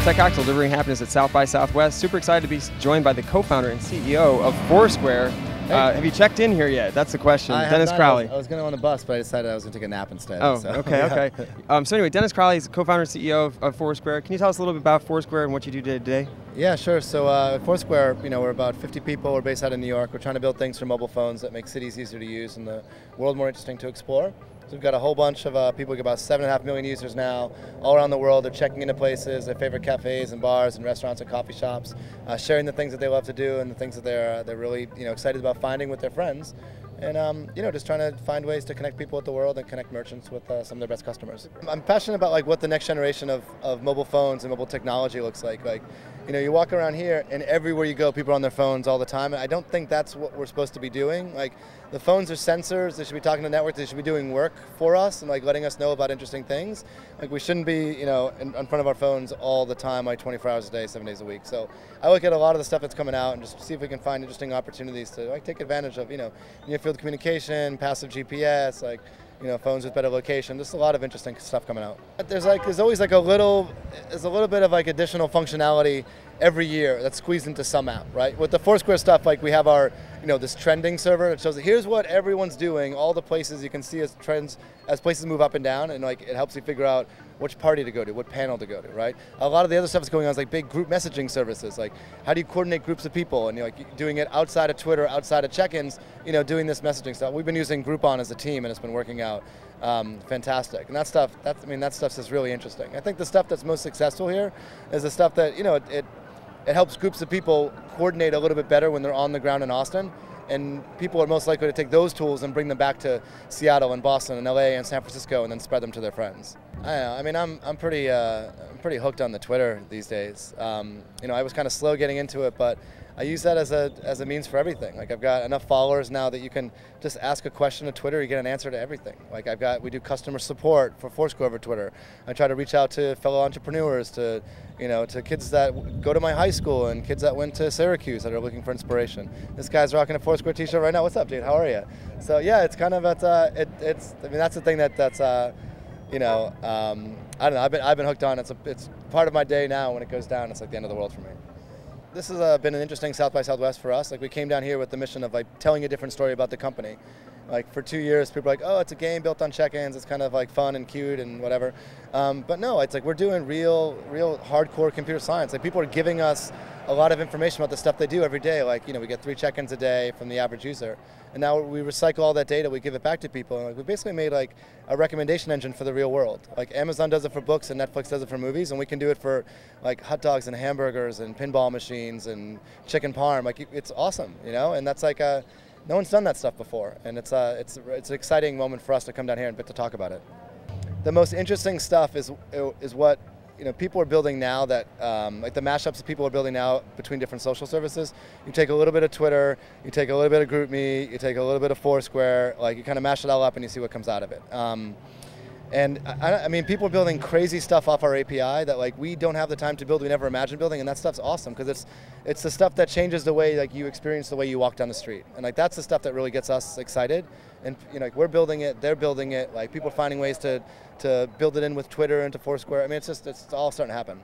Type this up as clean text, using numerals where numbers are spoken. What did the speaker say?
Tech Axel, delivering happiness at South by Southwest. Super excited to be joined by the co-founder and CEO of Foursquare. Have you checked in here yet? That's the question. Dennis Crowley. I was going to on the bus, but I decided I was going to take a nap instead. Oh, so. okay, okay. So anyway, Dennis Crowley is co-founder and CEO of Foursquare. Can you tell us a little bit about Foursquare and what you do today? Yeah, sure. So at Foursquare, we're about 50 people. We're based out of New York. We're trying to build things for mobile phones that make cities easier to use and the world more interesting to explore. So we've got a whole bunch of people, about 7.5 million users now, all around the world. They're checking into places, their favorite cafes and bars and restaurants and coffee shops, sharing the things that they love to do and the things that they're really excited about finding with their friends. And just trying to find ways to connect people with the world and connect merchants with some of their best customers. I'm passionate about what the next generation of mobile phones and mobile technology looks like. You walk around here and everywhere you go, people are on their phones all the time. And I don't think that's what we're supposed to be doing. The phones are sensors. They should be talking to networks. They should be doing work for us and letting us know about interesting things. We shouldn't be in front of our phones all the time, 24 hours a day, 7 days a week. So I look at a lot of the stuff that's coming out and just see if we can find interesting opportunities to take advantage of near field communication, passive GPS, phones with better location. There's a lot of interesting stuff coming out. There's always a little bit of additional functionality every year that's squeezed into some app, right? With the Foursquare stuff, we have our this trending server that shows here's what everyone's doing, all the places you can see as trends as places move up and down, and it helps you figure out which party to go to, what panel to go to, right? A lot of the other stuff that's going on is big group messaging services, how do you coordinate groups of people, and doing it outside of Twitter, outside of check-ins, doing this messaging stuff. We've been using Groupon as a team, and it's been working out fantastic. And that stuff's just really interesting. I think the stuff that's most successful here is the stuff that it helps groups of people coordinate a little bit better when they're on the ground in Austin, and people are most likely to take those tools and bring them back to Seattle and Boston and LA and San Francisco and then spread them to their friends. I don't know. I'm pretty hooked on the Twitter these days. I was kind of slow getting into it, but I use that as a means for everything. I've got enough followers now that you can just ask a question to Twitter, you get an answer to everything. We do customer support for Foursquare over Twitter. I try to reach out to fellow entrepreneurs, to kids that go to my high school and kids that went to Syracuse that are looking for inspiration. This guy's rocking a Foursquare t-shirt right now. What's up, dude? How are you? So yeah, it's kind of that's the thing that's I don't know. I've been hooked on. It's part of my day now. When it goes down, it's the end of the world for me. This has been an interesting South by Southwest for us. We came down here with the mission of telling a different story about the company. For 2 years, people are oh, it's a game built on check-ins. It's kind of fun and cute and whatever. But no, it's we're doing real hardcore computer science. People are giving us a lot of information about the stuff they do every day. We get 3 check-ins a day from the average user. And now we recycle all that data, we give it back to people. And we basically made a recommendation engine for the real world. Amazon does it for books and Netflix does it for movies, and we can do it for hot dogs and hamburgers and pinball machines and chicken parm. It's awesome, and that's no one's done that stuff before. And it's an exciting moment for us to come down here and get to talk about it. The most interesting stuff is what people are building now, that the mashups that people are building now between different social services. You take a little bit of Twitter, you take a little bit of GroupMe, you take a little bit of Foursquare, you kind of mash it all up and you see what comes out of it. And I mean, people are building crazy stuff off our API that we don't have the time to build, we never imagined building, and that stuff's awesome because it's the stuff that changes the way you experience the way you walk down the street. And that's the stuff that really gets us excited. And we're building it, they're building it, people are finding ways to build it in with Twitter and to Foursquare. I mean, it's all starting to happen.